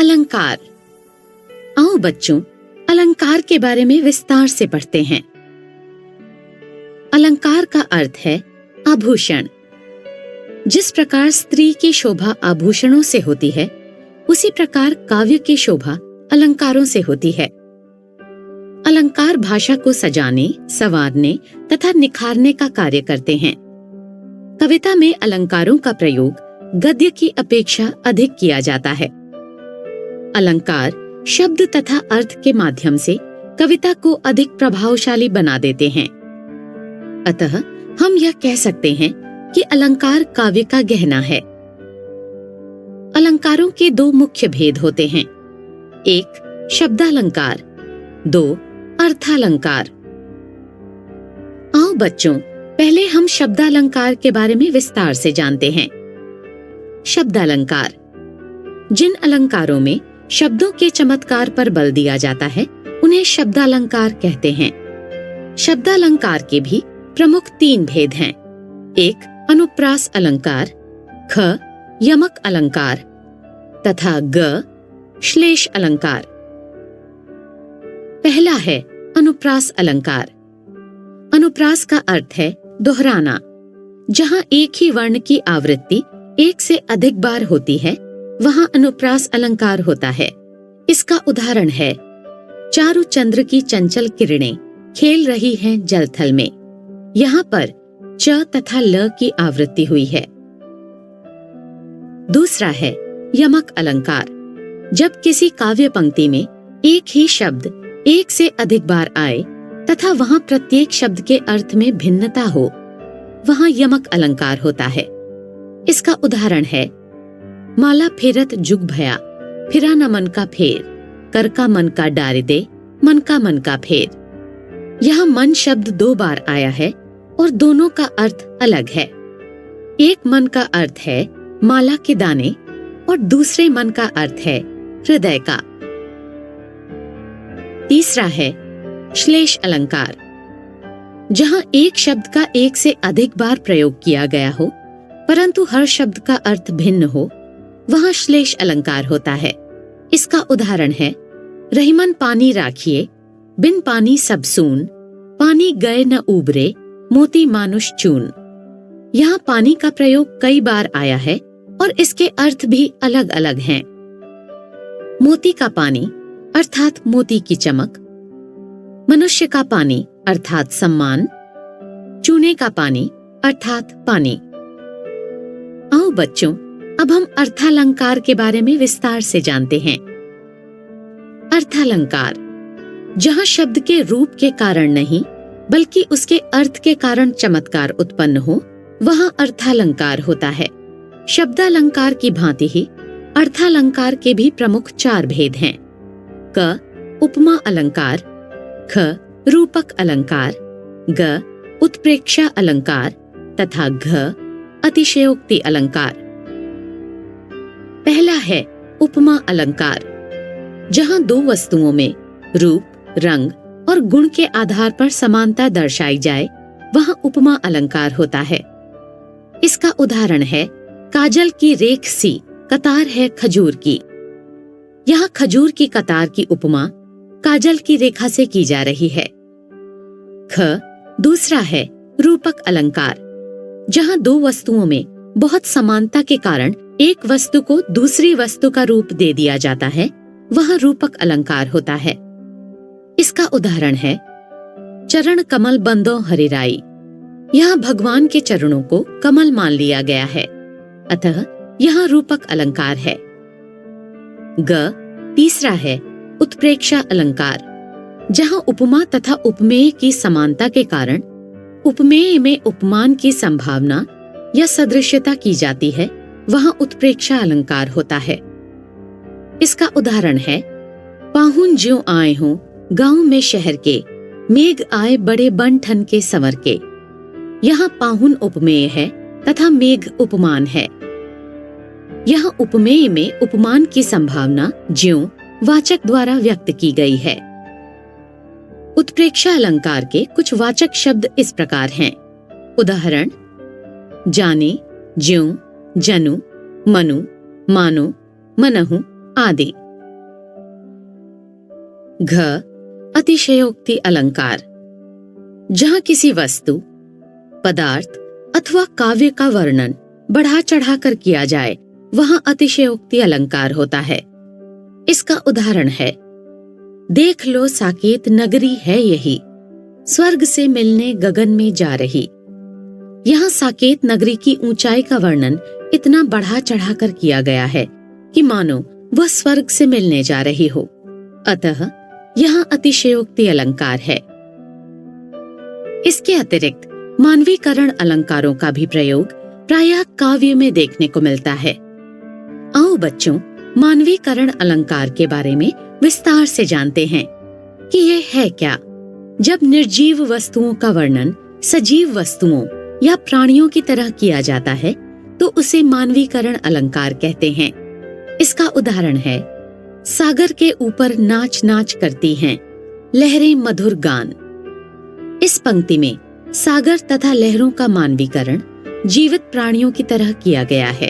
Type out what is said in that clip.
अलंकार। आओ बच्चों, अलंकार के बारे में विस्तार से पढ़ते हैं। अलंकार का अर्थ है आभूषण। जिस प्रकार स्त्री की शोभा आभूषणों से होती है, उसी प्रकार काव्य की शोभा अलंकारों से होती है। अलंकार भाषा को सजाने, संवारने तथा निखारने का कार्य करते हैं। कविता में अलंकारों का प्रयोग गद्य की अपेक्षा अधिक किया जाता है। अलंकार शब्द तथा अर्थ के माध्यम से कविता को अधिक प्रभावशाली बना देते हैं। अतः हम यह कह सकते हैं कि अलंकार काव्य का गहना है। अलंकारों के दो मुख्य भेद होते हैं, एक शब्दालंकार, दो अर्थालंकार। आओ बच्चों, पहले हम शब्दालंकार के बारे में विस्तार से जानते हैं। शब्दालंकार, जिन अलंकारों में शब्दों के चमत्कार पर बल दिया जाता है, उन्हें शब्दालंकार कहते हैं। शब्दालंकार के भी प्रमुख तीन भेद हैं, एक अनुप्रास अलंकार, ख यमक अलंकार तथा ग श्लेष अलंकार। पहला है अनुप्रास अलंकार। अनुप्रास का अर्थ है दोहराना। जहाँ एक ही वर्ण की आवृत्ति एक से अधिक बार होती है, वहाँ अनुप्रास अलंकार होता है। इसका उदाहरण है, चारु चंद्र की चंचल किरणें खेल रही हैं जलथल में। यहाँ पर च तथा ल की आवृत्ति हुई है। दूसरा है यमक अलंकार। जब किसी काव्य पंक्ति में एक ही शब्द एक से अधिक बार आए तथा वहाँ प्रत्येक शब्द के अर्थ में भिन्नता हो, वहाँ यमक अलंकार होता है। इसका उदाहरण है, माला फेरत जुग भया, फिरा न मन का फेर, कर का मन का डारे दे, मन का फेर। यहाँ मन शब्द दो बार आया है और दोनों का अर्थ अलग है। एक मन का अर्थ है माला के दाने और दूसरे मन का अर्थ है हृदय का। तीसरा है श्लेष अलंकार। जहाँ एक शब्द का एक से अधिक बार प्रयोग किया गया हो, परंतु हर शब्द का अर्थ भिन्न हो, वहाँ श्लेष अलंकार होता है। इसका उदाहरण है, रहीमन पानी राखिए, बिन पानी सब सून, पानी गए न उबरे, मोती मानुष चून। यहाँ पानी का प्रयोग कई बार आया है और इसके अर्थ भी अलग अलग हैं। मोती का पानी अर्थात मोती की चमक, मनुष्य का पानी अर्थात सम्मान, चूने का पानी अर्थात पानी। आओ बच्चों, अब हम अर्थालंकार के बारे में विस्तार से जानते हैं। अर्थालंकार, जहाँ शब्द के रूप के कारण नहीं बल्कि उसके अर्थ के कारण चमत्कार उत्पन्न हो, वहाँ अर्थालंकार होता है। शब्दालंकार की भांति ही अर्थालंकार के भी प्रमुख चार भेद हैं, क उपमा अलंकार, ख रूपक अलंकार, ग उत्प्रेक्षा अलंकार तथा घ अतिशयोक्ति अलंकार। पहला है उपमा अलंकार। जहाँ दो वस्तुओं में रूप, रंग और गुण के आधार पर समानता दर्शाई जाए, वहाँ उपमा अलंकार होता है। इसका उदाहरण है, काजल की रेख सी कतार है खजूर की। यहाँ खजूर की कतार की उपमा काजल की रेखा से की जा रही है। ख दूसरा है रूपक अलंकार। जहाँ दो वस्तुओं में बहुत समानता के कारण एक वस्तु को दूसरी वस्तु का रूप दे दिया जाता है, वह रूपक अलंकार होता है। इसका उदाहरण है, चरण कमल बंदो हरिराई। यहाँ भगवान के चरणों को कमल मान लिया गया है, अतः यहाँ रूपक अलंकार है। ग तीसरा है उत्प्रेक्षा अलंकार। जहाँ उपमा तथा उपमेय की समानता के कारण उपमेय में उपमान की संभावना या सदृश्यता की जाती है, वहाँ उत्प्रेक्षा अलंकार होता है। इसका उदाहरण है, पाहुन ज्यों आए हों गांव में शहर के, मेघ आए बड़े बन ठन के संवर के। यहाँ पाहुन उपमेय है तथा मेघ उपमान है। यहाँ उपमेय में उपमान की संभावना ज्यों वाचक द्वारा व्यक्त की गई है। उत्प्रेक्षा अलंकार के कुछ वाचक शब्द इस प्रकार हैं, उदाहरण, जाने, ज्यों, जनु, मनु, मानो, मनहु आदि। घ. अतिशयोक्ति अलंकार, जहाँ किसी वस्तु, पदार्थ अथवा काव्य का वर्णन बढ़ा चढ़ाकर किया जाए वहाँ अतिशयोक्ति अलंकार होता है। इसका उदाहरण है, देख लो साकेत नगरी है यही, स्वर्ग से मिलने गगन में जा रही। यहाँ साकेत नगरी की ऊंचाई का वर्णन इतना बढ़ा चढ़ाकर किया गया है कि मानो वह स्वर्ग से मिलने जा रही हो, अतः यहाँ अतिशयोक्ति अलंकार है। इसके अतिरिक्त मानवीकरण अलंकारों का भी प्रयोग प्रायः काव्य में देखने को मिलता है। आओ बच्चों, मानवीकरण अलंकार के बारे में विस्तार से जानते हैं कि यह है क्या। जब निर्जीव वस्तुओं का वर्णन सजीव वस्तुओं या प्राणियों की तरह किया जाता है तो उसे मानवीकरण अलंकार कहते हैं। इसका उदाहरण है, सागर के ऊपर नाच नाच करती हैं लहरें मधुर गान। इस पंक्ति में सागर तथा लहरों का मानवीकरण जीवित प्राणियों की तरह किया गया है।